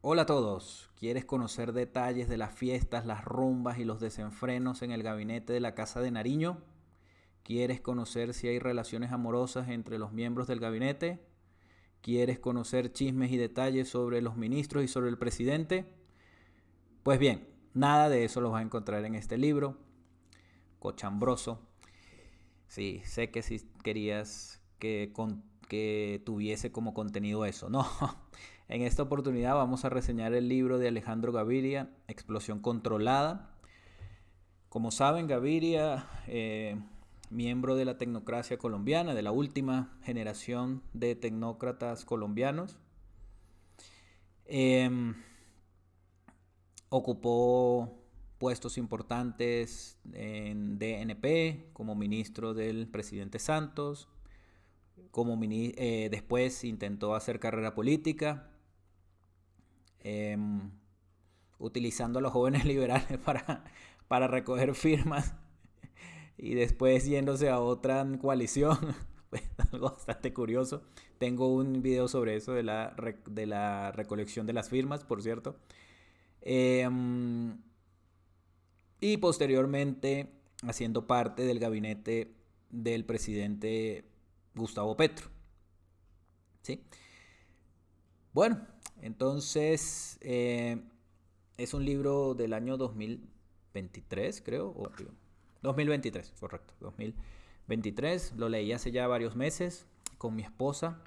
Hola a todos. ¿Quieres conocer detalles de las fiestas, las rumbas y los desenfrenos en el gabinete de la Casa de Nariño? ¿Quieres conocer si hay relaciones amorosas entre los miembros del gabinete? ¿Quieres conocer chismes y detalles sobre los ministros y sobre el presidente? Pues bien, nada de eso lo vas a encontrar en este libro, cochambroso. Sí, sé que si querías que tuviese como contenido eso. No, en esta oportunidad vamos a reseñar el libro de Alejandro Gaviria, Explosión Controlada. Como saben, Gaviria, miembro de la tecnocracia colombiana, de la última generación de tecnócratas colombianos, eh, ocupó puestos importantes en DNP como ministro del presidente Santos, después intentó hacer carrera política, eh, utilizando a los jóvenes liberales para recoger firmas y después yéndose a otra coalición. Algo bastante curioso. Tengo un video sobre eso de la recolección de las firmas, por cierto. Eh, y posteriormente haciendo parte del gabinete del presidente Gustavo Petro. ¿Sí? Bueno, entonces es un libro del año 2023, creo. 2023, correcto. 2023. Lo leí hace ya varios meses con mi esposa.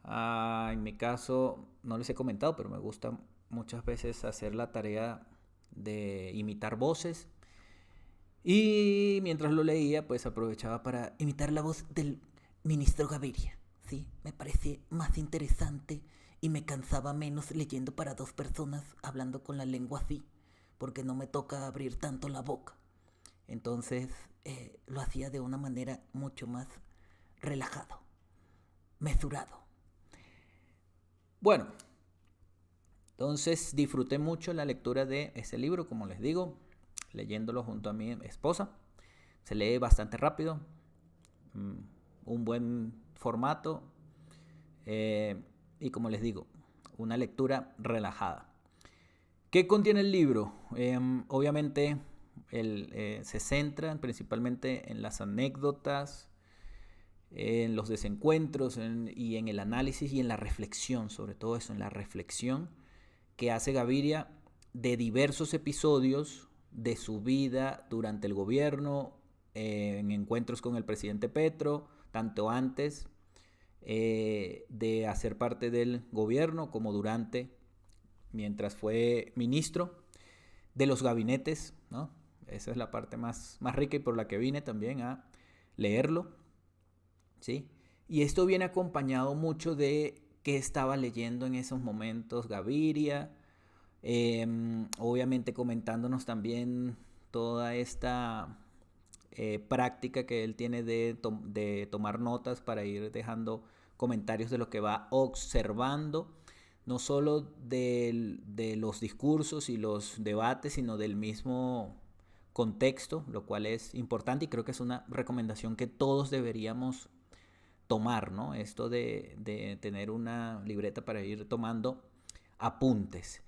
En mi caso, no les he comentado, pero me gusta muchas veces hacer la tarea de imitar voces. Y mientras lo leía, pues aprovechaba para imitar la voz del ministro Gaviria. Sí, me parece más interesante y me cansaba menos leyendo para dos personas hablando con la lengua así, porque no me toca abrir tanto la boca. Entonces lo hacía de una manera mucho más relajado, mesurado. Bueno, entonces disfruté mucho la lectura de ese libro, como les digo, leyéndolo junto a mi esposa. Se lee bastante rápido, un buen formato y como les digo, una lectura relajada. ¿Qué contiene el libro? Obviamente se centra principalmente en las anécdotas, en los desencuentros y en el análisis y en la reflexión, sobre todo eso, en la reflexión que hace Gaviria de diversos episodios de su vida durante el gobierno, en encuentros con el presidente Petro, tanto antes de hacer parte del gobierno como durante, mientras fue ministro, de los gabinetes, ¿no? Esa es la parte más rica y por la que vine también a leerlo, ¿sí? Y esto viene acompañado mucho de qué estaba leyendo en esos momentos Gaviria, obviamente comentándonos también toda esta práctica que él tiene de tomar notas para ir dejando comentarios de lo que va observando, no solo de los discursos y los debates, sino del mismo contexto, lo cual es importante y creo que es una recomendación que todos deberíamos tomar, ¿no? Esto de tener una libreta para ir tomando apuntes.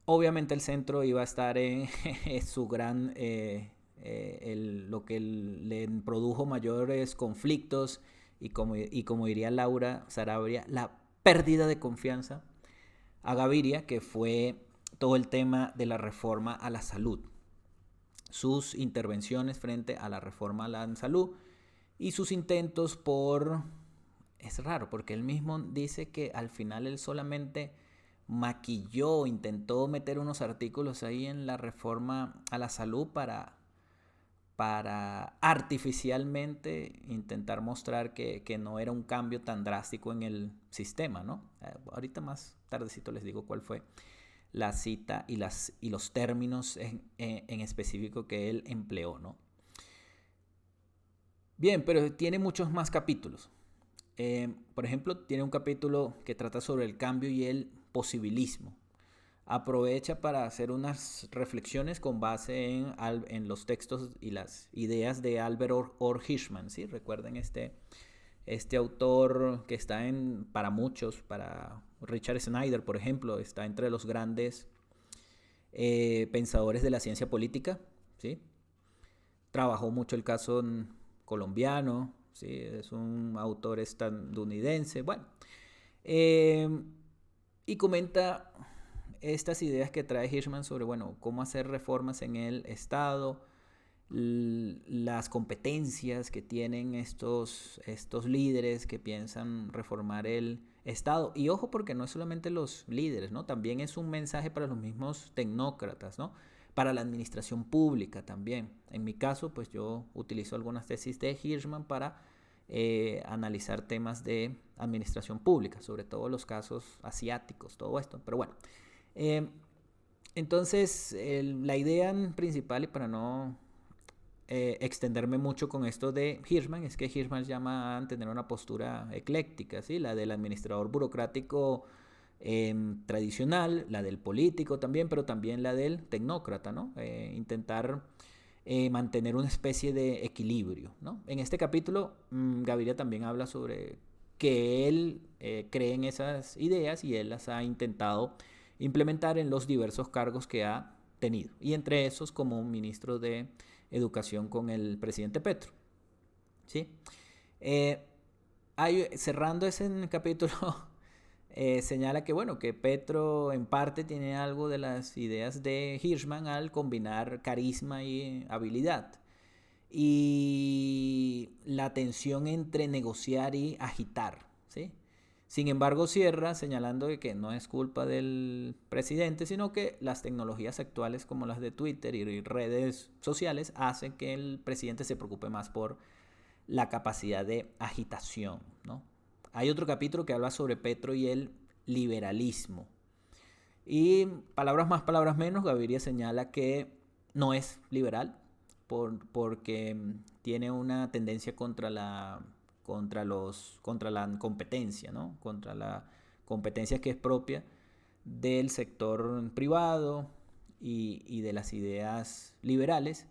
Obviamente el centro iba a estar en su gran, lo que le produjo mayores conflictos y como diría Laura Sarabia, la pérdida de confianza a Gaviria, que fue todo el tema de la reforma a la salud, sus intervenciones frente a la reforma a la salud y sus intentos por... Es raro porque él mismo dice que al final él solamente maquilló, intentó meter unos artículos ahí en la reforma a la salud para artificialmente intentar mostrar que no era un cambio tan drástico en el sistema, ¿no? Ahorita más tardecito les digo cuál fue la cita y los términos en específico que él empleó, ¿no? Bien, pero tiene muchos más capítulos. Por ejemplo, tiene un capítulo que trata sobre el cambio y el posibilismo. Aprovecha para hacer unas reflexiones con base en los textos y las ideas de Albert Orr Hirschman, ¿sí? Recuerden este autor que está para muchos, para Richard Snyder, por ejemplo, está entre los grandes pensadores de la ciencia política, ¿sí? Trabajó mucho el caso colombiano, ¿sí? Es un autor estadounidense, bueno. Y comenta estas ideas que trae Hirschman sobre, bueno, cómo hacer reformas en el Estado, las competencias que tienen estos líderes que piensan reformar el Estado. Y ojo, porque no es solamente los líderes, ¿no? También es un mensaje para los mismos tecnócratas, ¿no? Para la administración pública también. En mi caso, pues yo utilizo algunas tesis de Hirschman para analizar temas de administración pública, sobre todo los casos asiáticos, todo esto. Pero bueno, entonces la idea principal, y para no extenderme mucho con esto de Hirschman, es que Hirschman llama a tener una postura ecléctica, ¿sí? La del administrador burocrático tradicional, la del político también, pero también la del tecnócrata, ¿no? Intentar mantener una especie de equilibrio, ¿no? En este capítulo, Gaviria también habla sobre que él cree en esas ideas y él las ha intentado implementar en los diversos cargos que ha tenido, y entre esos como ministro de Educación con el presidente Petro, ¿sí? Cerrando ese capítulo, señala que, bueno, que Petro en parte tiene algo de las ideas de Hirschman al combinar carisma y habilidad, y la tensión entre negociar y agitar, ¿sí? Sin embargo, cierra señalando que no es culpa del presidente, sino que las tecnologías actuales como las de Twitter y redes sociales hacen que el presidente se preocupe más por la capacidad de agitación, ¿no? Hay otro capítulo que habla sobre Petro y el liberalismo. Y palabras más, palabras menos, Gaviria señala que no es liberal porque tiene una tendencia contra la competencia, ¿no? Contra la competencia que es propia del sector privado y de las ideas liberales,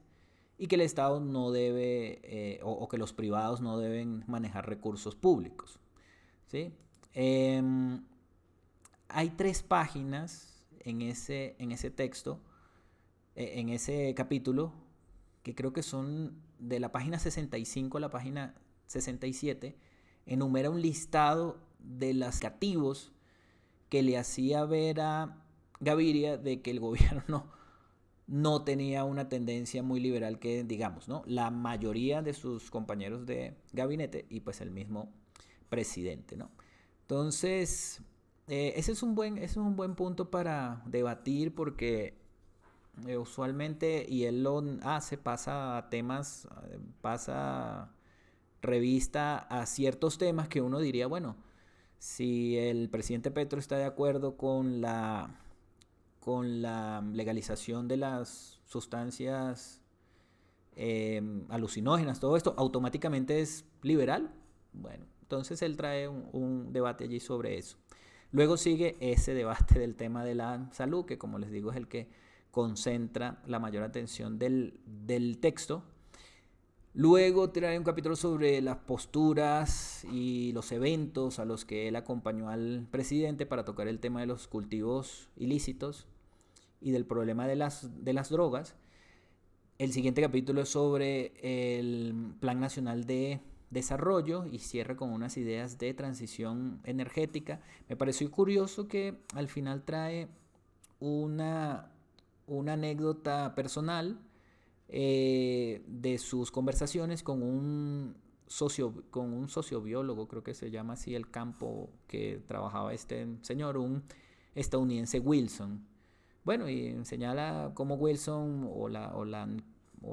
y que el Estado no debe, o que los privados no deben manejar recursos públicos, ¿sí? Hay 3 páginas en ese texto, en ese capítulo, que creo que son de la página 65 a la página 67, enumera un listado de los cativos que le hacía ver a Gaviria de que el gobierno no tenía una tendencia muy liberal que digamos, ¿no? La mayoría de sus compañeros de gabinete y pues el mismo presidente, ¿no? Entonces, ese es un buen punto para debatir, porque usualmente, y él lo hace, pasa revista a ciertos temas que uno diría, bueno, si el presidente Petro está de acuerdo con la legalización de las sustancias alucinógenas, todo esto, automáticamente es liberal. Bueno, entonces él trae un debate allí sobre eso. Luego sigue ese debate del tema de la salud, que como les digo es el que concentra la mayor atención del texto. Luego trae un capítulo sobre las posturas y los eventos a los que él acompañó al presidente para tocar el tema de los cultivos ilícitos y del problema de las drogas. El siguiente capítulo es sobre el Plan Nacional de Desarrollo y cierra con unas ideas de transición energética. Me pareció curioso que al final trae una anécdota personal de sus conversaciones con un sociobiólogo, creo que se llama así el campo que trabajaba este señor, un estadounidense, Wilson. Bueno, y señala cómo Wilson o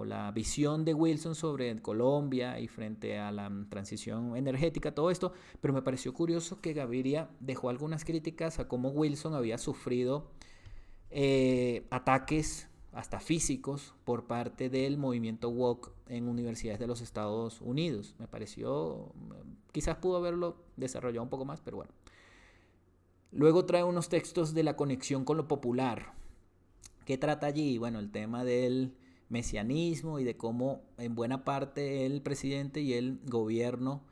la visión de Wilson sobre Colombia y frente a la transición energética, todo esto, pero me pareció curioso que Gaviria dejó algunas críticas a cómo Wilson había sufrido ataques hasta físicos por parte del movimiento woke en universidades de los Estados Unidos. Me pareció, quizás pudo haberlo desarrollado un poco más, pero bueno. Luego trae unos textos de la conexión con lo popular. ¿Qué trata allí? Bueno, el tema del mesianismo y de cómo en buena parte el presidente y el gobierno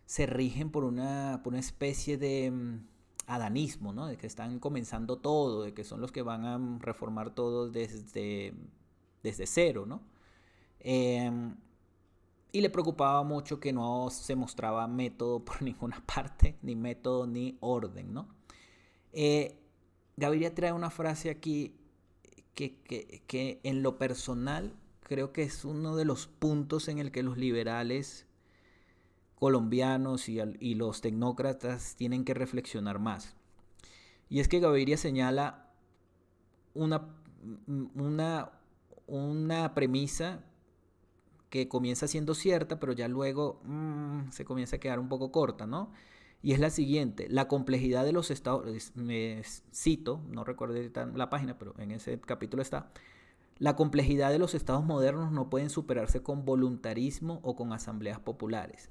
se rigen por una especie de adanismo, ¿no? De que están comenzando todo, de que son los que van a reformar todo desde cero, ¿no? Eh, y le preocupaba mucho que no se mostraba método por ninguna parte, ni método ni orden, ¿no? Eh, Gaviria trae una frase aquí que en lo personal creo que es uno de los puntos en el que los liberales colombianos y los tecnócratas tienen que reflexionar más. Y es que Gaviria señala una, una, una premisa que comienza siendo cierta, pero ya luego se comienza a quedar un poco corta, ¿no? Y es la siguiente: la complejidad de los estados, me cito, no recuerdo la página, pero en ese capítulo está, la complejidad de los estados modernos no pueden superarse con voluntarismo o con asambleas populares.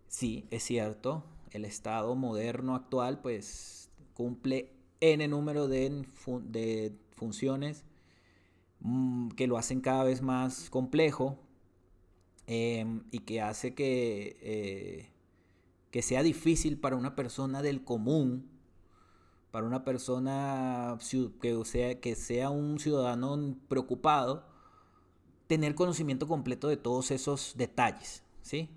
Sí, es cierto, el estado moderno actual pues cumple n número de funciones que lo hacen cada vez más complejo, y que hace que sea difícil para una persona del común, para una persona que sea un ciudadano preocupado, tener conocimiento completo de todos esos detalles, ¿sí?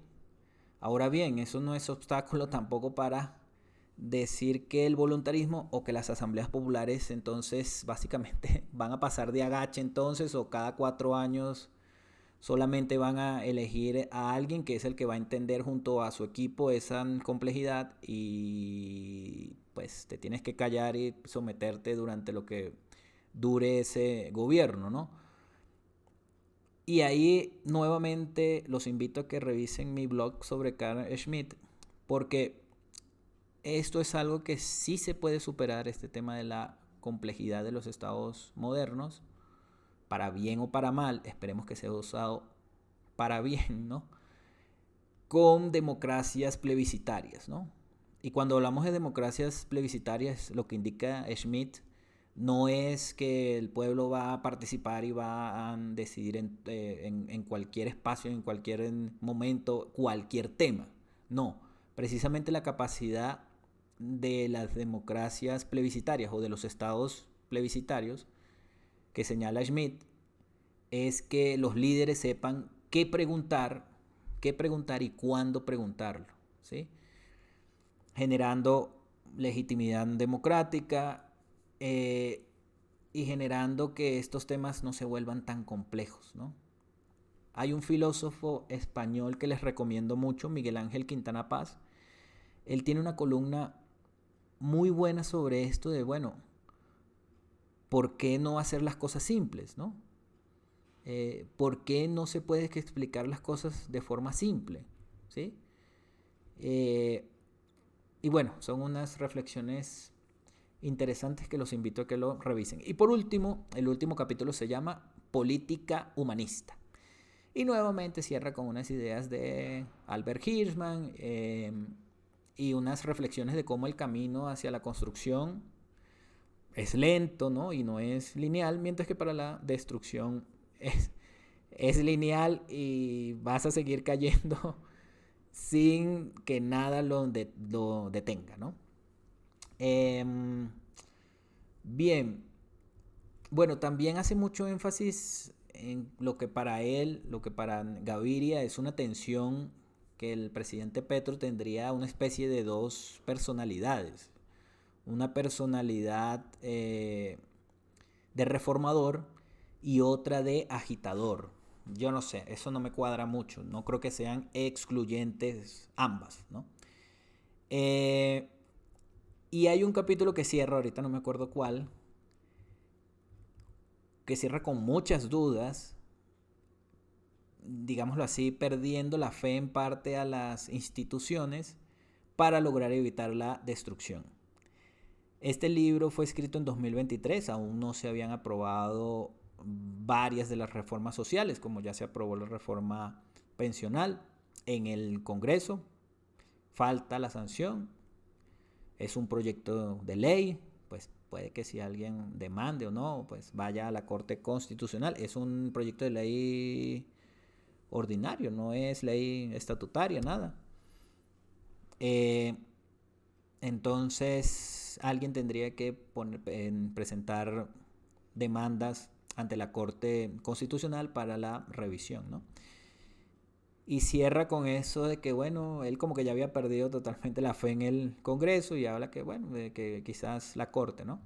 Ahora bien, eso no es obstáculo tampoco para decir que el voluntarismo o que las asambleas populares entonces básicamente van a pasar de agache entonces, o cada 4 años solamente van a elegir a alguien que es el que va a entender junto a su equipo esa complejidad, y pues te tienes que callar y someterte durante lo que dure ese gobierno, ¿no? Y ahí nuevamente los invito a que revisen mi blog sobre Carl Schmitt, porque esto es algo que sí se puede superar, este tema de la complejidad de los estados modernos, para bien o para mal. Esperemos que sea usado para bien, ¿no? Con democracias plebiscitarias, ¿no? Y cuando hablamos de democracias plebiscitarias, lo que indica Schmitt no es que el pueblo va a participar y va a decidir en cualquier espacio, en cualquier momento, cualquier tema. No, precisamente la capacidad de las democracias plebiscitarias o de los estados plebiscitarios que señala Schmitt es que los líderes sepan qué preguntar y cuándo preguntarlo, ¿sí? Generando legitimidad democrática, y generando que estos temas no se vuelvan tan complejos, ¿no? Hay un filósofo español que les recomiendo mucho, Miguel Ángel Quintana Paz. Él tiene una columna muy buena sobre esto de, bueno, ¿por qué no hacer las cosas simples, no? ¿Por qué no se puede explicar las cosas de forma simple? ¿Sí? Y bueno, son unas reflexiones interesantes que los invito a que lo revisen. Y por último, el último capítulo se llama Política Humanista. Y nuevamente cierra con unas ideas de Albert Hirschman, y unas reflexiones de cómo el camino hacia la construcción es lento, ¿no? Y no es lineal, mientras que para la destrucción es lineal y vas a seguir cayendo sin que nada lo detenga, ¿no? Bien, bueno, también hace mucho énfasis en lo que para él, lo que para Gaviria es una tensión, que el presidente Petro tendría una especie de dos personalidades. Una personalidad de reformador y otra de agitador. Yo no sé, eso no me cuadra mucho. No creo que sean excluyentes ambas, ¿no? Y hay un capítulo que cierra, ahorita no me acuerdo cuál, que cierra con muchas dudas, digámoslo así, perdiendo la fe en parte a las instituciones para lograr evitar la destrucción. Este libro fue escrito en 2023, aún no se habían aprobado varias de las reformas sociales, como ya se aprobó la reforma pensional en el Congreso, falta la sanción, es un proyecto de ley, pues puede que si alguien demande o no, pues vaya a la Corte Constitucional. Es un proyecto de ley ordinario, no es ley estatutaria, nada. entonces alguien tendría que presentar demandas ante la Corte Constitucional para la revisión, ¿no? Y cierra con eso de que, bueno, él como que ya había perdido totalmente la fe en el Congreso y habla que, bueno, de que quizás la Corte, ¿no?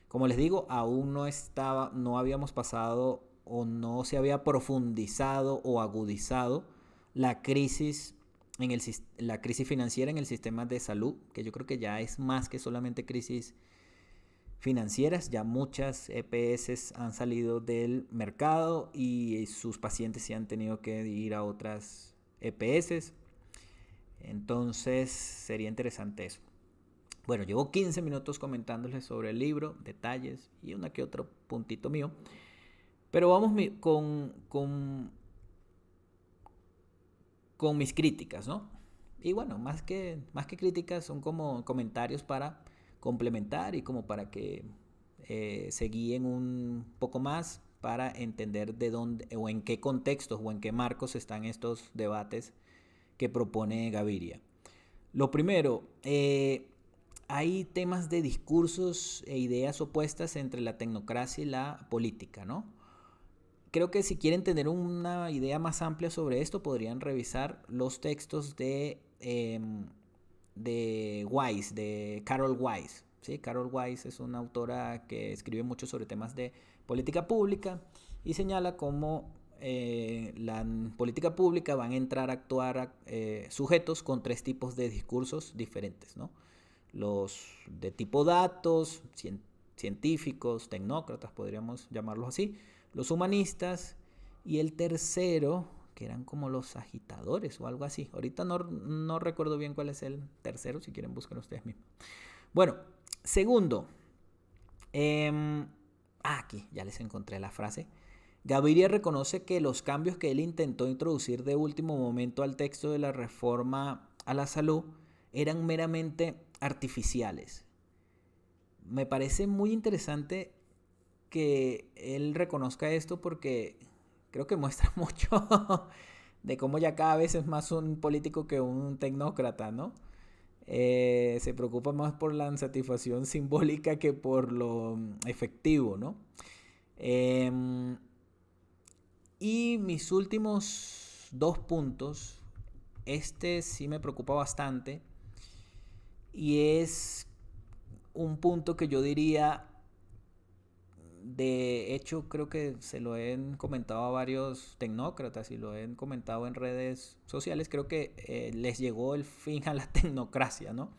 Como les digo, aún no habíamos pasado o no se había profundizado o agudizado la crisis la crisis financiera en el sistema de salud, que yo creo que ya es más que solamente crisis financieras. Ya muchas EPS han salido del mercado y sus pacientes se han tenido que ir a otras EPS. Entonces sería interesante eso. Bueno, llevo 15 minutos comentándoles sobre el libro, detalles y una que otro puntito mío. Pero vamos con mis críticas, ¿no? Y bueno, más que críticas, son como comentarios para complementar y como para que se guíen un poco más para entender de dónde o en qué contextos o en qué marcos están estos debates que propone Gaviria. Lo primero, hay temas de discursos e ideas opuestas entre la tecnocracia y la política, ¿no? Creo que si quieren tener una idea más amplia sobre esto, podrían revisar los textos de Weiss, de Carol Weiss. ¿Sí? Carol Weiss es una autora que escribe mucho sobre temas de política pública y señala cómo la política pública van a entrar a actuar sujetos con 3 tipos de discursos diferentes, ¿no? Los de tipo datos, científicos, tecnócratas, podríamos llamarlos así, los humanistas, y el tercero, que eran como los agitadores o algo así. Ahorita no recuerdo bien cuál es el tercero, si quieren buscar ustedes mismos. Bueno, segundo, aquí ya les encontré la frase. Gaviria reconoce que los cambios que él intentó introducir de último momento al texto de la reforma a la salud eran meramente artificiales. Me parece muy interesante que él reconozca esto porque creo que muestra mucho de cómo ya cada vez es más un político que un tecnócrata, ¿no? Se preocupa más por la satisfacción simbólica que por lo efectivo, ¿no? Y mis últimos 2 puntos, este sí me preocupa bastante y es un punto que yo diría, de hecho creo que se lo he comentado a varios tecnócratas y lo he comentado en redes sociales, creo que les llegó el fin a la tecnocracia, ¿no?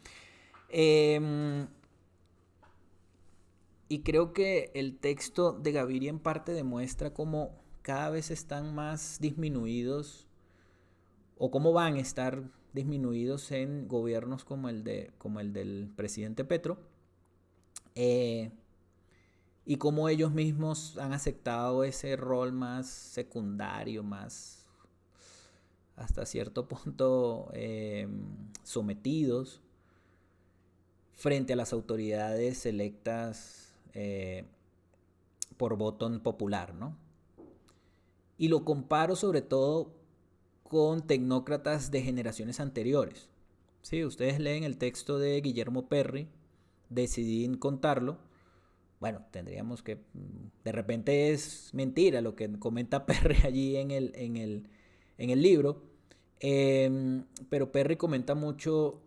Y creo que el texto de Gaviria en parte demuestra cómo cada vez están más disminuidos o cómo van a estar disminuidos en gobiernos como el del presidente Petro, y cómo ellos mismos han aceptado ese rol más secundario, más hasta cierto punto sometidos frente a las autoridades electas por voto popular, ¿no? Y lo comparo sobre todo con tecnócratas de generaciones anteriores. Sí, ustedes leen el texto de Guillermo Perry, decidí contarlo. Bueno, tendríamos que, de repente es mentira lo que comenta Perry allí en el libro, pero Perry comenta mucho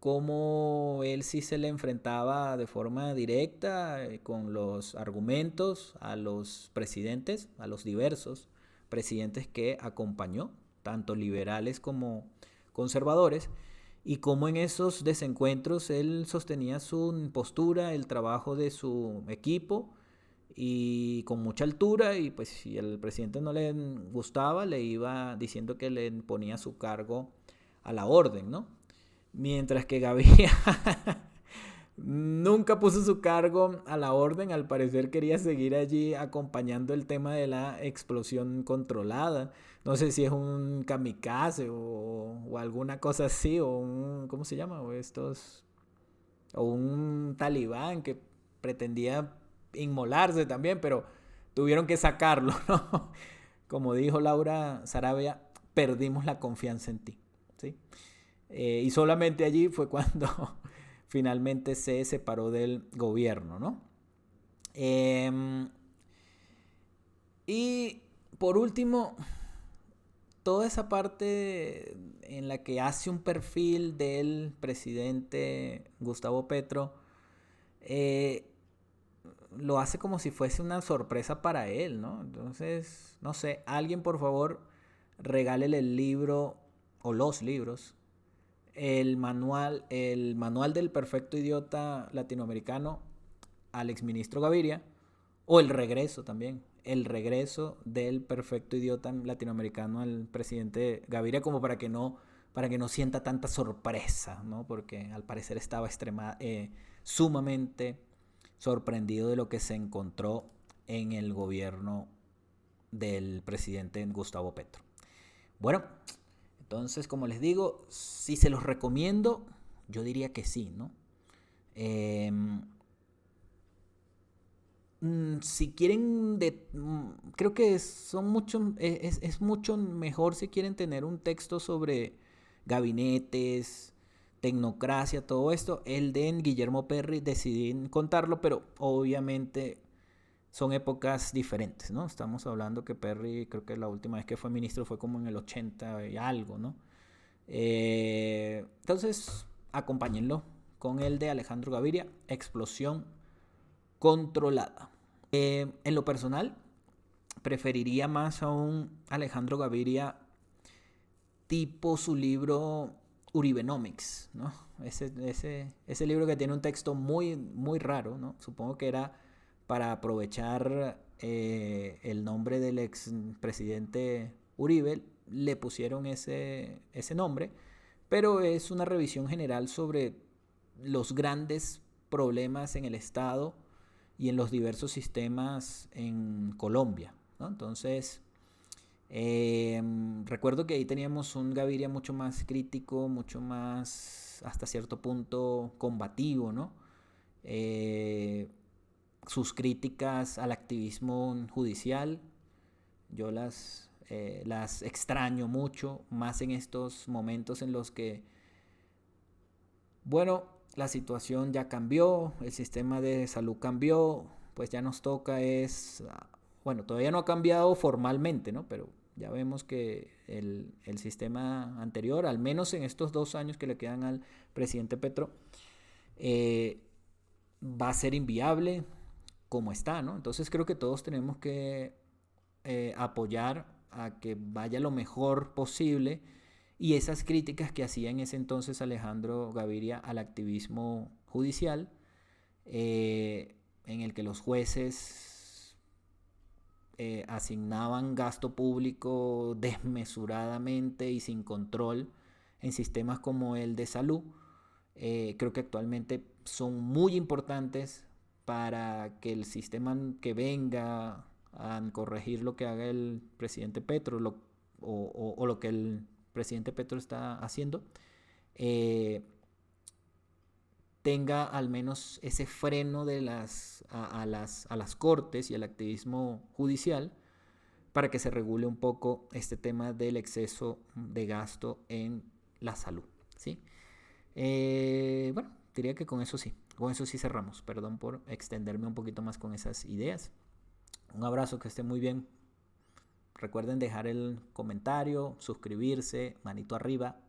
cómo él sí se le enfrentaba de forma directa con los argumentos a los presidentes, a los diversos presidentes que acompañó, tanto liberales como conservadores, y cómo en esos desencuentros él sostenía su postura, el trabajo de su equipo, y con mucha altura, y pues si el presidente no le gustaba, le iba diciendo que le ponía su cargo a la orden, ¿no? Mientras que Gaviria nunca puso su cargo a la orden, al parecer quería seguir allí acompañando el tema de la explosión controlada. No sé si es un kamikaze o alguna cosa así, o un, ¿cómo se llama? O un talibán que pretendía inmolarse también, pero tuvieron que sacarlo, ¿no? Como dijo Laura Sarabia, perdimos la confianza en ti, ¿sí? Y solamente allí fue cuando finalmente se separó del gobierno, ¿no? Y por último, toda esa parte en la que hace un perfil del presidente Gustavo Petro, lo hace como si fuese una sorpresa para él, ¿no? Entonces, no sé, alguien por favor regálele el libro o los libros, el manual del perfecto idiota latinoamericano al exministro Gaviria, o el regreso del perfecto idiota latinoamericano al presidente Gaviria, como para que no sienta tanta sorpresa, ¿no? Porque al parecer estaba sumamente sorprendido de lo que se encontró en el gobierno del presidente Gustavo Petro. Bueno, entonces, como les digo, si se los recomiendo, yo diría que sí, ¿no? Si quieren, creo que es mucho mejor si quieren tener un texto sobre gabinetes, tecnocracia, todo esto. El de Guillermo Perry decidí contarlo, pero obviamente son épocas diferentes, ¿no? Estamos hablando que Perry, creo que la última vez que fue ministro fue como en el 80 y algo, ¿no? Entonces, acompáñenlo con el de Alejandro Gaviria, Explosión Controlada. En lo personal, preferiría más a un Alejandro Gaviria tipo su libro Uribenomics, ¿no? Ese libro que tiene un texto muy, muy raro, ¿no? Supongo que era para aprovechar el nombre del expresidente Uribe, le pusieron ese nombre, pero es una revisión general sobre los grandes problemas en el Estado y en los diversos sistemas en Colombia, ¿no? Entonces, recuerdo que ahí teníamos un Gaviria mucho más crítico, mucho más, hasta cierto punto, combativo, ¿no? Sus críticas al activismo judicial, yo las extraño mucho, más en estos momentos en los que, bueno, la situación ya cambió, el sistema de salud cambió, pues ya nos toca bueno, todavía no ha cambiado formalmente, ¿no? Pero ya vemos que el sistema anterior, al menos en estos 2 años que le quedan al presidente Petro, va a ser inviable como está, ¿no? Entonces creo que todos tenemos que apoyar a que vaya lo mejor posible, y esas críticas que hacía en ese entonces Alejandro Gaviria al activismo judicial, en el que los jueces asignaban gasto público desmesuradamente y sin control en sistemas como el de salud, creo que actualmente son muy importantes para que el sistema que venga a corregir lo que haga el presidente Petro o lo que el presidente Petro está haciendo, tenga al menos ese freno a las cortes y al activismo judicial, para que se regule un poco este tema del exceso de gasto en la salud, ¿sí? Bueno, diría que con eso sí cerramos. Perdón por extenderme un poquito más con esas ideas. Un abrazo, que esté muy bien. Recuerden dejar el comentario, suscribirse, manito arriba.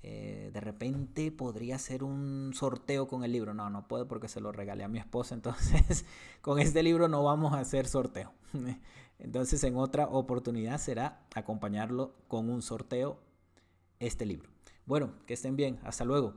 De repente podría ser un sorteo con el libro. No puedo porque se lo regalé a mi esposa. Entonces, con este libro no vamos a hacer sorteo. Entonces, en otra oportunidad será acompañarlo con un sorteo, este libro. Bueno, que estén bien. Hasta luego.